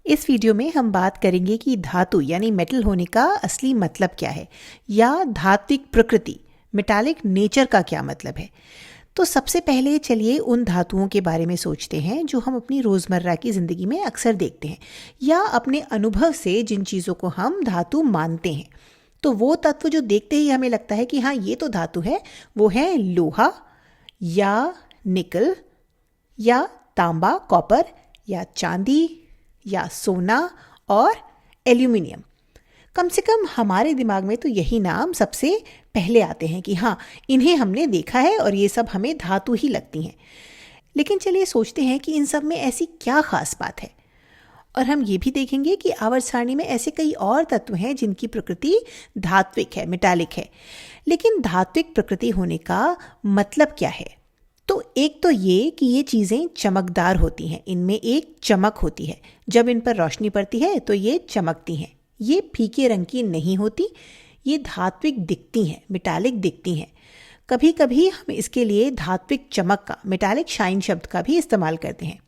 इस वीडियो में हम बात करेंगे कि धातु यानी मेटल होने का असली मतलब क्या है या धात्विक प्रकृति मेटालिक नेचर का क्या मतलब है। तो सबसे पहले चलिए उन धातुओं के बारे में सोचते हैं जो हम अपनी रोज़मर्रा की ज़िंदगी में अक्सर देखते हैं या अपने अनुभव से जिन चीज़ों को हम धातु मानते हैं। तो वो तत्व जो देखते ही हमें लगता है कि हाँ ये तो धातु है, वो है लोहा या निकल या तांबा कॉपर या चांदी या सोना और एल्यूमिनियम। कम से कम हमारे दिमाग में तो यही नाम सबसे पहले आते हैं कि हाँ इन्हें हमने देखा है और ये सब हमें धातु ही लगती हैं। लेकिन चलिए सोचते हैं कि इन सब में ऐसी क्या खास बात है, और हम ये भी देखेंगे कि आवर्त सारणी में ऐसे कई और तत्व हैं जिनकी प्रकृति धात्विक है, मेटालिक है। लेकिन धात्विक प्रकृति होने का मतलब क्या है? तो एक तो ये कि ये चीज़ें चमकदार होती हैं, इनमें एक चमक होती है। जब इन पर रोशनी पड़ती है तो ये चमकती हैं। ये फीके रंग की नहीं होती, ये धात्विक दिखती हैं, मेटालिक दिखती हैं। कभी कभी हम इसके लिए धात्विक चमक का, मेटालिक शाइन शब्द का भी इस्तेमाल करते हैं।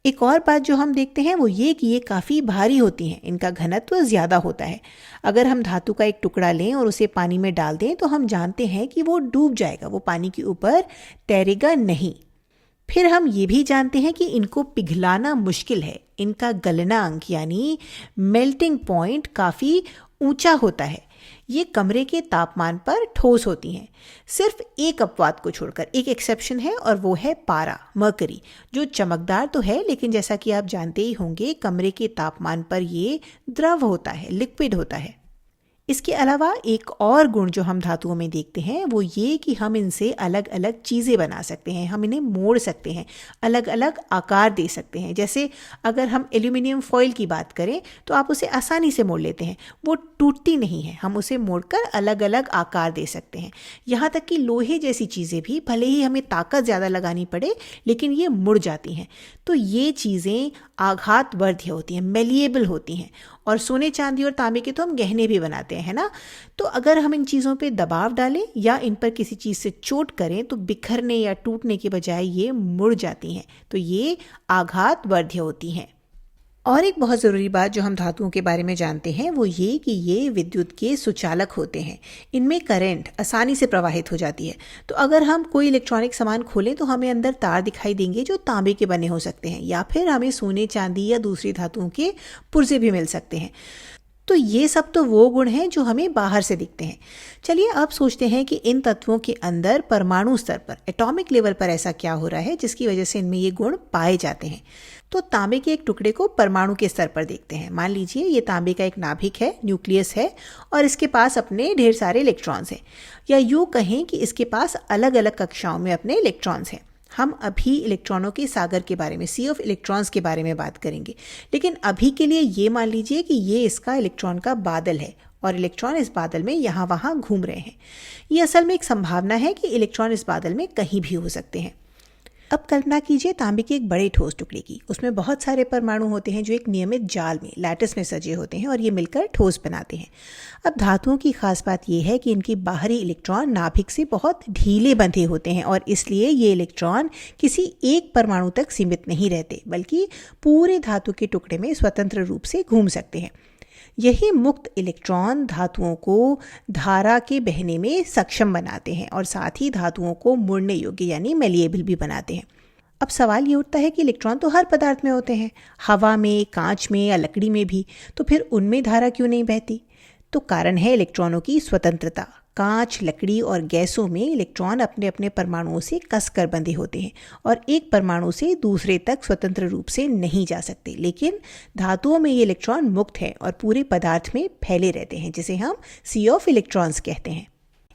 एक और बात जो हम देखते हैं वो ये कि ये काफ़ी भारी होती हैं, इनका घनत्व ज़्यादा होता है। अगर हम धातु का एक टुकड़ा लें और उसे पानी में डाल दें तो हम जानते हैं कि वो डूब जाएगा, वो पानी के ऊपर तैरेगा नहीं। फिर हम ये भी जानते हैं कि इनको पिघलाना मुश्किल है, इनका गलनांक यानी मेल्टिंग पॉइंट काफ़ी ऊंचा होता है। ये कमरे के तापमान पर ठोस होती हैं। सिर्फ एक अपवाद को छोड़कर, एक एक्सेप्शन है और वो है पारा, मर्करी, जो चमकदार तो है लेकिन जैसा कि आप जानते ही होंगे कमरे के तापमान पर ये द्रव होता है, लिक्विड होता है। इसके अलावा एक और गुण जो हम धातुओं में देखते हैं वो ये कि हम इनसे अलग अलग चीज़ें बना सकते हैं, हम इन्हें मोड़ सकते हैं, अलग अलग आकार दे सकते हैं। जैसे अगर हम एल्यूमिनियम फॉइल की बात करें तो आप उसे आसानी से मोड़ लेते हैं, वो टूटती नहीं है, हम उसे मोड़कर अलग अलग आकार दे सकते हैं। यहाँ तक कि लोहे जैसी चीज़ें भी भले ही हमें ताकत ज़्यादा लगानी पड़े लेकिन ये मुड़ जाती हैं। तो ये चीज़ें आघातवर्ध्य होती हैं, मेलिएबल होती हैं। और सोने चांदी और तांबे के तो हम गहने भी बनाते हैं, है ना। तो अगर हम इन चीज़ों पे दबाव डालें या इन पर किसी चीज़ से चोट करें तो बिखरने या टूटने के बजाय ये मुड़ जाती हैं, तो ये आघातवर्ध्य होती हैं। और एक बहुत ज़रूरी बात जो हम धातुओं के बारे में जानते हैं वो ये कि ये विद्युत के सुचालक होते हैं, इनमें करंट आसानी से प्रवाहित हो जाती है। तो अगर हम कोई इलेक्ट्रॉनिक सामान खोलें तो हमें अंदर तार दिखाई देंगे जो तांबे के बने हो सकते हैं, या फिर हमें सोने चांदी या दूसरी धातुओं के पुर्जे भी मिल सकते हैं। तो ये सब तो वो गुण हैं जो हमें बाहर से दिखते हैं। चलिए अब सोचते हैं कि इन तत्वों के अंदर परमाणु स्तर पर, एटॉमिक लेवल पर ऐसा क्या हो रहा है जिसकी वजह से इनमें ये गुण पाए जाते हैं। तो तांबे के एक टुकड़े को परमाणु के स्तर पर देखते हैं। मान लीजिए ये तांबे का एक नाभिक है, न्यूक्लियस है, और इसके पास अपने ढेर सारे इलेक्ट्रॉन्स हैं, या यूँ कहें कि इसके पास अलग अलग कक्षाओं में अपने इलेक्ट्रॉन्स हैं। हम अभी इलेक्ट्रॉनों के सागर के बारे में, सी ऑफ इलेक्ट्रॉन्स के बारे में बात करेंगे, लेकिन अभी के लिए ये मान लीजिए कि ये इसका इलेक्ट्रॉन का बादल है और इलेक्ट्रॉन इस बादल में यहाँ वहाँ घूम रहे हैं। ये असल में एक संभावना है कि इलेक्ट्रॉन इस बादल में कहीं भी हो सकते हैं। अब कल्पना कीजिए तांबे के एक बड़े ठोस टुकड़े की, उसमें बहुत सारे परमाणु होते हैं जो एक नियमित जाल में, लैटिस में सजे होते हैं और ये मिलकर ठोस बनाते हैं। अब धातुओं की खास बात यह है कि इनके बाहरी इलेक्ट्रॉन नाभिक से बहुत ढीले बंधे होते हैं और इसलिए ये इलेक्ट्रॉन किसी एक परमाणु तक सीमित नहीं रहते, बल्कि पूरे धातु के टुकड़े में स्वतंत्र रूप से घूम सकते हैं। यही मुक्त इलेक्ट्रॉन धातुओं को धारा के बहने में सक्षम बनाते हैं और साथ ही धातुओं को मुड़ने योग्य यानी मेलिएबल भी बनाते हैं। अब सवाल ये उठता है कि इलेक्ट्रॉन तो हर पदार्थ में होते हैं, हवा में, कांच में या लकड़ी में भी, तो फिर उनमें धारा क्यों नहीं बहती? तो कारण है इलेक्ट्रॉनों की स्वतंत्रता। कांच, लकड़ी और गैसों में इलेक्ट्रॉन अपने अपने परमाणुओं से कसकर बंधे होते हैं और एक परमाणु से दूसरे तक स्वतंत्र रूप से नहीं जा सकते। लेकिन धातुओं में ये इलेक्ट्रॉन मुक्त हैं और पूरे पदार्थ में फैले रहते हैं, जिसे हम सी ऑफ इलेक्ट्रॉन्स कहते हैं।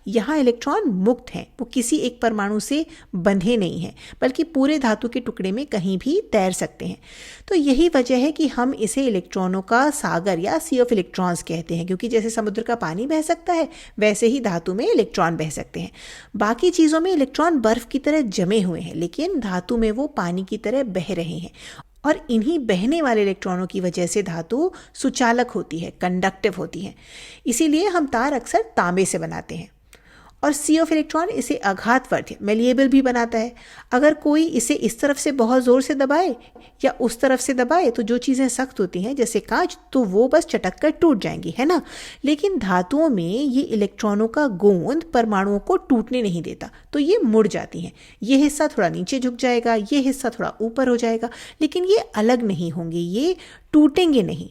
यहाँ इलेक्ट्रॉन मुक्त हैं, वो किसी एक परमाणु से बंधे नहीं हैं, बल्कि पूरे धातु के टुकड़े में कहीं भी तैर सकते हैं। तो यही वजह है कि हम इसे इलेक्ट्रॉनों का सागर या सी ऑफ इलेक्ट्रॉन्स कहते हैं, क्योंकि जैसे समुद्र का पानी बह सकता है वैसे ही धातु में इलेक्ट्रॉन बह सकते हैं। बाकी चीज़ों में इलेक्ट्रॉन बर्फ की तरह जमे हुए हैं, लेकिन धातु में वो पानी की तरह बह रहे हैं और इन्हीं बहने वाले इलेक्ट्रॉनों की वजह से धातु सुचालक होती है, कंडक्टिव होती है। इसीलिए हम तार अक्सर तांबे से बनाते हैं। और सी ऑफ इलेक्ट्रॉन इसे आघातवर्ती मेलिएबल भी बनाता है। अगर कोई इसे इस तरफ से बहुत ज़ोर से दबाए या उस तरफ से दबाए तो जो चीज़ें सख्त होती हैं जैसे कांच, तो वो बस चटक कर टूट जाएंगी, है ना। लेकिन धातुओं में ये इलेक्ट्रॉनों का गोंद परमाणुओं को टूटने नहीं देता, तो ये मुड़ जाती हैं। ये हिस्सा थोड़ा नीचे झुक जाएगा, ये हिस्सा थोड़ा ऊपर हो जाएगा, लेकिन ये अलग नहीं होंगे, ये टूटेंगे नहीं।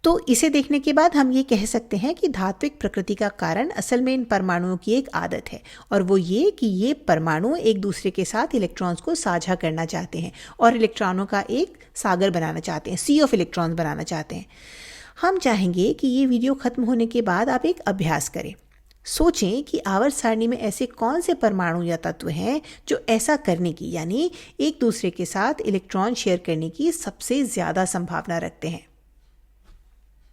तो इसे देखने के बाद हम ये कह सकते हैं कि धात्विक प्रकृति का कारण असल में इन परमाणुओं की एक आदत है, और वो ये कि ये परमाणु एक दूसरे के साथ इलेक्ट्रॉन्स को साझा करना चाहते हैं और इलेक्ट्रॉनों का एक सागर बनाना चाहते हैं, सी ऑफ इलेक्ट्रॉन्स बनाना चाहते हैं। हम चाहेंगे कि ये वीडियो खत्म होने के बाद आप एक अभ्यास करें। सोचें कि आवर्त सारणी में ऐसे कौन से परमाणु या तत्व हैं जो ऐसा करने की, यानी एक दूसरे के साथ इलेक्ट्रॉन शेयर करने की सबसे ज़्यादा संभावना रखते हैं।